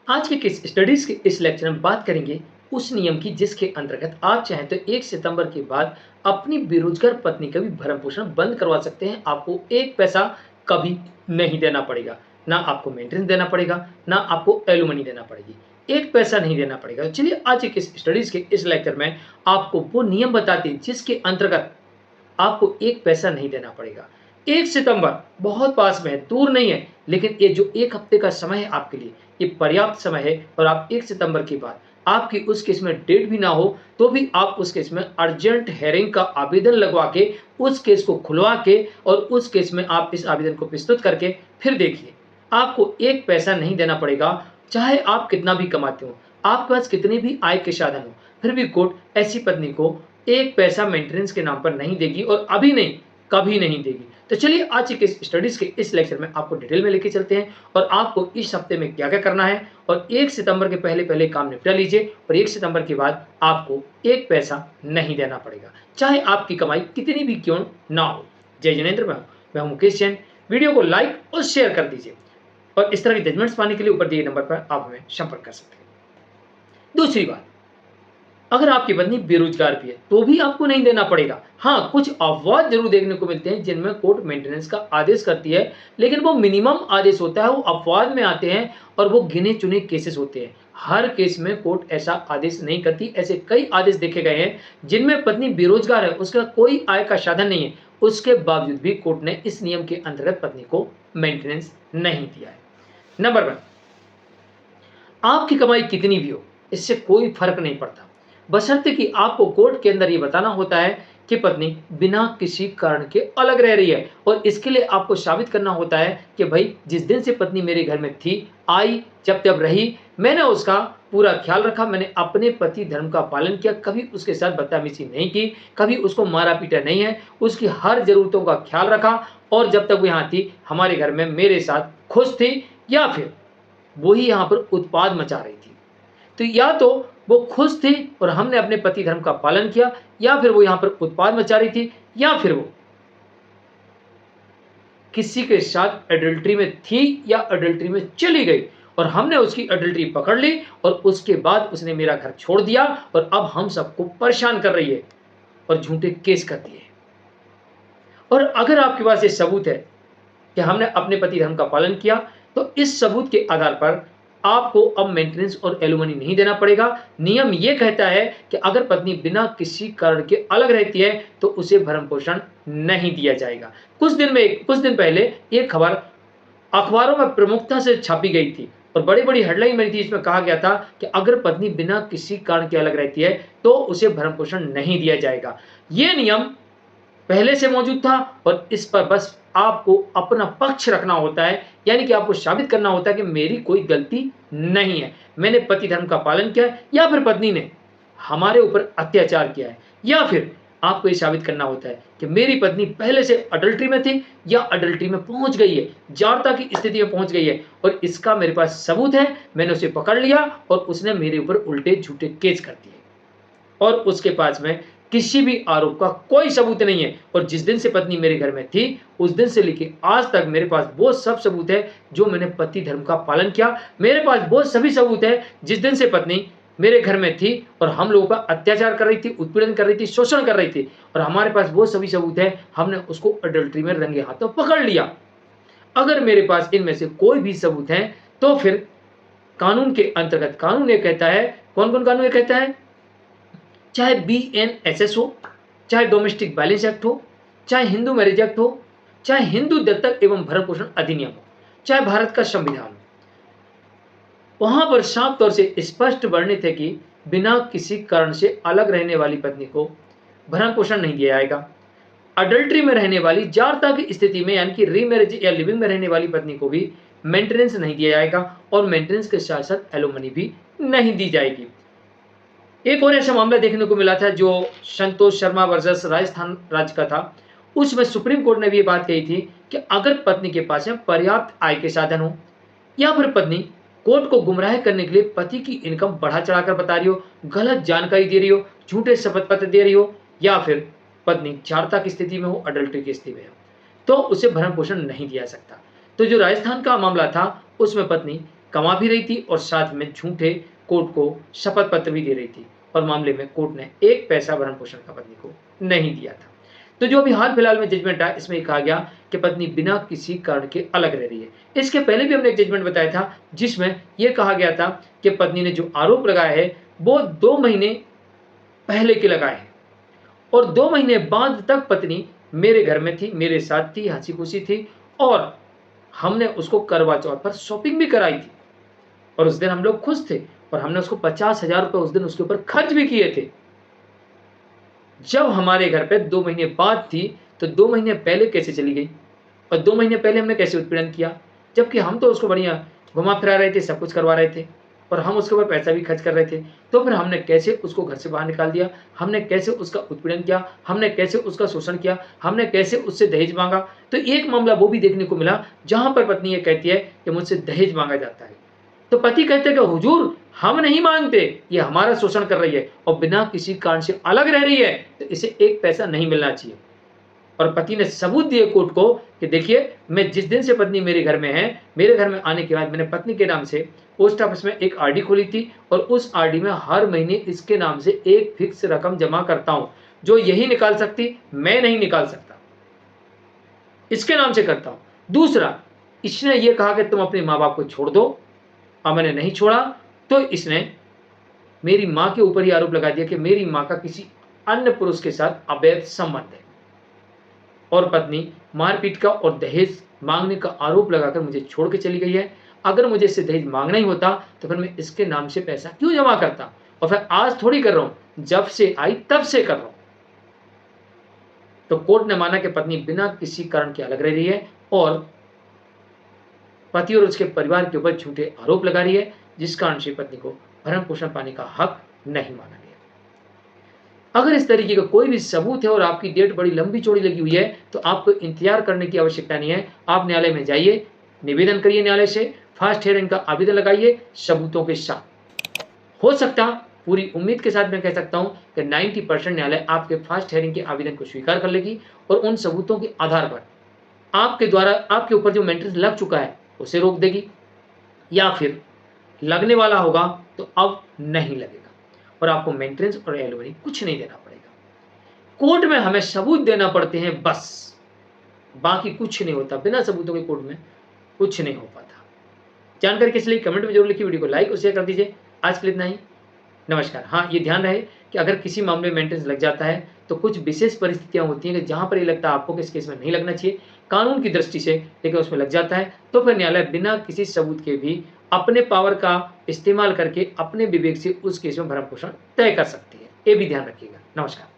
आज के किस स्टडीज के इस लेक्चर में बात करेंगे उस नियम की जिसके अंतर्गत आप चाहें तो 1 सितंबर के बाद अपनी बेरोजगार पत्नी का भी भरण पोषण बंद करवा सकते हैं। आपको एक पैसा कभी नहीं देना पड़ेगा, ना आपको मेंटेनेंस देना पड़ेगा, ना आपको एलुमनी देना पड़ेगी। एक पैसा नहीं देना पड़ेगा। तो चलिए आज के इस स्टडीज के इस लेक्चर में आपको वो नियम बताते हैं जिसके अंतर्गत आपको एक पैसा नहीं देना पड़ेगा। 1 सितंबर बहुत पास में है, दूर नहीं है, लेकिन ये जो 1 हफ्ते का समय है आपके लिए, ये पर्याप्त समय है और आप 1 सितंबर के बाद आपकी उस केस में डेट भी ना हो, तो भी आप उस केस में अर्जेंट हेयरिंग का आवेदन लगवा के, उस केस को खुलवा के और उस केस में आप इस आवेदन को प्रस्तुत करके फिर देखिए, आपको एक पैसा नहीं देना पड़ेगा, चाहे आप कितना भी कमाते हो, आपके पास कितने भी आय के साधन हो, फिर भी कोर्ट ऐसी पत्नी को एक पैसा मेंटेनेंस के नाम पर नहीं देगी और अभी नहीं, कभी नहीं देगी। तो चलिए आज के स्टडीज के इस लेक्चर में आपको डिटेल में लेके चलते हैं और आपको इस हफ्ते में क्या-क्या करना है और 1 सितंबर के पहले-पहले काम निपटा लीजिए और 1 सितंबर के बाद आपको एक पैसा नहीं देना पड़ेगा, चाहे आपकी कमाई कितनी भी क्यों ना हो। जय जिनेंद्र, मैं हूं मुकेश जैन। वीडियो को लाइक और शेयर कर दीजिए और इस तरह की जजमेंट्स पाने के लिए ऊपर दिए नंबर पर आप हमें संपर्क कर सकते हैं। दूसरी बात, अगर आपकी पत्नी बेरोजगार भी है तो भी आपको नहीं देना पड़ेगा। हाँ, कुछ अपवाद जरूर देखने को मिलते हैं जिनमें कोर्ट मेंटेनेंस का आदेश करती है, लेकिन वो मिनिमम आदेश होता है, वो अपवाद में आते हैं और वो गिने चुने केसेस होते हैं। हर केस में कोर्ट ऐसा आदेश नहीं करती। ऐसे कई आदेश देखे गए हैं जिनमें पत्नी बेरोजगार है, उसका कोई आय का साधन नहीं है, उसके बावजूद भी कोर्ट ने इस नियम के अंतर्गत पत्नी को मेंटेनेंस नहीं दिया है। नंबर 1, आपकी कमाई कितनी भी हो, इससे कोई फर्क नहीं पड़ता, बशर्ते कि आपको कोर्ट के अंदर ये बताना होता है कि पत्नी बिना किसी कारण के अलग रह रही है और इसके लिए आपको साबित करना होता है कि भाई जिस दिन से पत्नी मेरे घर में थी, आई, जब तब रही, मैंने उसका पूरा ख्याल रखा, मैंने अपने पति धर्म का पालन किया, कभी उसके साथ बदतमीजी नहीं की, कभी उसको मारा पीटा नहीं है, उसकी हर जरूरतों का ख्याल रखा और जब तक वो यहाँ थी हमारे घर में मेरे साथ खुश थी, या फिर वही यहाँ पर उत्पाद मचा रही थी। तो या तो वो खुश थी और हमने अपने पति धर्म का पालन किया, या फिर वो यहाँ पर उत्पाद मचा रही थी, या फिर वो किसी के साथ एडल्ट्री में थी या एडल्ट्री में चली गई और हमने उसकी एडल्ट्री पकड़ ली और उसके बाद उसने मेरा घर छोड़ दिया और अब हम सबको परेशान कर रही है और झूठे केस कर दिए। और अगर आपके पास ये सबूत है कि हमने अपने पति धर्म का पालन किया, तो इस सबूत के आधार पर आपको अब मेंटेनेंस और एलुमनी नहीं देना पड़ेगा। नियम ये कहता है कि अगर पत्नी बिना किसी कारण के अलग रहती है तो उसे भरण पोषण नहीं दिया जाएगा। कुछ दिन पहले एक खबर अखबारों में प्रमुखता से छापी गई थी और बड़ी-बड़ी हेडलाइन बनी थी। इसमें कहा गया था कि अगर पत्नी बिना किसी कारण के अलग रहती है तो उसे भरण पोषण नहीं दिया जाएगा। ये नियम पहले से मौजूद था और इस पर बस आपको अपना पक्ष रखना होता है, यानी कि आपको साबित करना होता है कि मेरी कोई गलती नहीं है, मैंने पति धर्म का पालन किया है, या फिर पत्नी ने हमारे ऊपर अत्याचार किया है, या फिर आपको ये साबित करना होता है कि मेरी पत्नी पहले से अडल्ट्री में थी या अडल्ट्री में पहुंच गई है, जारता की स्थिति में पहुंच गई है और इसका मेरे पास सबूत है, मैंने उसे पकड़ लिया और उसने मेरे ऊपर उल्टे झूठे केस कर दिए और उसके पास में किसी भी आरोप का कोई सबूत नहीं है। और जिस दिन से पत्नी मेरे घर में थी उस दिन से लेके आज तक मेरे पास वो सब सबूत है जो मैंने पति धर्म का पालन किया। मेरे पास वो सभी सबूत है जिस दिन से पत्नी मेरे घर में थी और हम लोगों का अत्याचार कर रही थी, उत्पीड़न कर रही थी, शोषण कर रही थी, और हमारे पास वो सभी सबूत है, हमने उसको अडल्ट्री में रंगे हाथों पकड़ लिया। अगर मेरे पास इनमें से कोई भी सबूत है तो फिर कानून के अंतर्गत कानून ये कहता है, कौन कौन कानून ये कहता है, चाहे BNSS हो, चाहे डोमेस्टिक वायलेंस एक्ट हो, चाहे हिंदू मैरिज एक्ट हो, चाहे हिंदू दत्तक एवं भरण पोषण अधिनियम हो, चाहे भारत का संविधान हो, वहां पर साफ तौर से स्पष्ट वर्णित है कि बिना किसी कारण से अलग रहने वाली पत्नी को भरण पोषण नहीं दिया जाएगा। अडल्ट्री में रहने वाली, जारता की स्थिति में यानी कि रीमैरिज या लिविंग में रहने वाली पत्नी को भी मेंटेनेंस नहीं दिया जाएगा और मेंटेनेंस के साथ साथ एलुमनी भी नहीं दी जाएगी। एक और ऐसा मामला देखने को मिला था जो संतोष शर्मा वर्सेस राजस्थान राज्य का था। उसमें सुप्रीम कोर्ट ने भी ये बात कही थी कि अगर पत्नी के पास में पर्याप्त आय के साधन हो, या फिर पत्नी कोर्ट को गुमराह करने के लिए पति की इनकम बढ़ा चढ़ाकर बता रही हो, गलत जानकारी दे रही हो, झूठे शपथ पत्र दे रही हो, या फिर पत्नी जारता की स्थिति में हो, अडल्ट्री की स्थिति में हो, तो उसे भरण पोषण नहीं दिया सकता। तो जो राजस्थान का मामला था उसमें पत्नी कमा भी रही थी और साथ में झूठे कोर्ट को शपथ पत्र भी दे रही थी, और मामले में कोर्ट ने एक पैसा भरण पोषण का पत्नी को नहीं दिया था। तो जो अभी हाल फिलहाल में जजमेंट आया, इसमें कहा गया कि पत्नी बिना किसी कारण के अलग रह रही है। इसके पहले भी हमने एक जजमेंट बताया था जिसमें यह कहा गया था कि पत्नी ने जो आरोप लगाया है वो 2 महीने पहले के लगाए हैं, और 2 महीने बाद तक पत्नी मेरे घर में थी, मेरे साथ थी, हंसी खुशी थी, और हमने उसको करवा चौथ पर शॉपिंग भी कराई थी, और उस दिन हम लोग खुश थे, और हमने उसको 50,000 रुपये उस दिन उसके ऊपर खर्च भी किए थे। जब हमारे घर पे 2 महीने बाद थी, तो 2 महीने पहले कैसे चली गई, और 2 महीने पहले हमने कैसे उत्पीड़न किया, जबकि हम तो उसको बढ़िया घुमा फिरा रहे थे, सब कुछ करवा रहे थे, और हम उसके ऊपर पैसा भी खर्च कर रहे थे। तो फिर हमने कैसे उसको घर से बाहर निकाल दिया, हमने कैसे उसका उत्पीड़न किया, हमने कैसे उसका शोषण किया, हमने कैसे उससे दहेज मांगा। तो एक मामला वो भी देखने को मिला जहां पर पत्नी ये कहती है कि मुझसे दहेज मांगा जाता है, तो पति कहते हैं कि हुजूर हम नहीं मांगते, ये हमारा शोषण कर रही है और बिना किसी कारण से अलग रह रही है, तो इसे एक पैसा नहीं मिलना चाहिए। और पति ने सबूत दिए कोर्ट को कि देखिए, मैं जिस दिन से पत्नी मेरे घर में है, मेरे घर में आने के बाद मैंने पत्नी के नाम से पोस्ट ऑफिस में एक आरडी खोली थी, और उस आरडी में हर महीने इसके नाम से एक फिक्स रकम जमा करता हूं, जो यही निकाल सकती, मैं नहीं निकाल सकता, इसके नाम से करता हूं। दूसरा, इसने ये कहा कि तुम अपने माँ बाप को छोड़ दो, और मैंने नहीं छोड़ा, तो इसने मेरी माँ के ऊपर ही आरोप लगा दिया कि मेरी माँ का किसी अन्य पुरुष के साथ अवैध संबंध है, और पत्नी मारपीट का और दहेज मांगने का आरोप लगाकर मुझे छोड़ के चली गई है। अगर मुझे इससे दहेज मांगना ही होता तो फिर मैं इसके नाम से पैसा क्यों जमा करता, और फिर आज थोड़ी कर रहा हूं, जब से आई तब से कर रहा हूं। तो कोर्ट ने माना कि पत्नी बिना किसी कारण के अलग रह रही है, और पति और उसके परिवार के ऊपर झूठे आरोप लगा रही है, जिस कारण से पत्नी को भरण पोषण पाने का हक नहीं माना गया। अगर इस तरीके का कोई भी सबूत है और आपकी डेट बड़ी लंबी चौड़ी लगी हुई है, तो आपको इंतजार करने की आवश्यकता नहीं है। आप न्यायालय में जाइए, निवेदन करिए न्यायालय से, फास्ट हियरिंग का आवेदन लगाइए सबूतों के साथ। हो सकता, पूरी उम्मीद के साथ मैं कह सकता हूं कि 90% न्यायालय आपके फास्ट हियरिंग के आवेदन को स्वीकार कर लेगी, और उन सबूतों के आधार पर आपके द्वारा आपके ऊपर जो मेंटेनेंस लग चुका है उसे रोक देगी, या फिर लगने वाला होगा तो अब नहीं लगेगा, और आपको मेंटेनेंस और एलिमनी कुछ नहीं देना पड़ेगा। कोर्ट में हमें सबूत देना पड़ते हैं बस, बाकी कुछ नहीं होता। बिना सबूतों के कोर्ट में कुछ नहीं हो पाता। जानकारी किस लिए कमेंट में जरूर लिखिए, वीडियो को लाइक और शेयर कर दीजिए। आज के लिए इतना ही, नमस्कार। हाँ, ये ध्यान रहे कि अगर किसी मामले में मेंटेनेंस लग जाता है तो कुछ विशेष परिस्थितियां होती हैं कि जहां पर ये लगता है आपको कि इस केस में नहीं लगना चाहिए कानून की दृष्टि से, लेकिन उसमें लग जाता है, तो फिर न्यायालय बिना किसी सबूत के भी अपने पावर का इस्तेमाल करके अपने विवेक से उस केस में भरण पोषण तय कर सकती है। ये भी ध्यान रखिएगा। नमस्कार।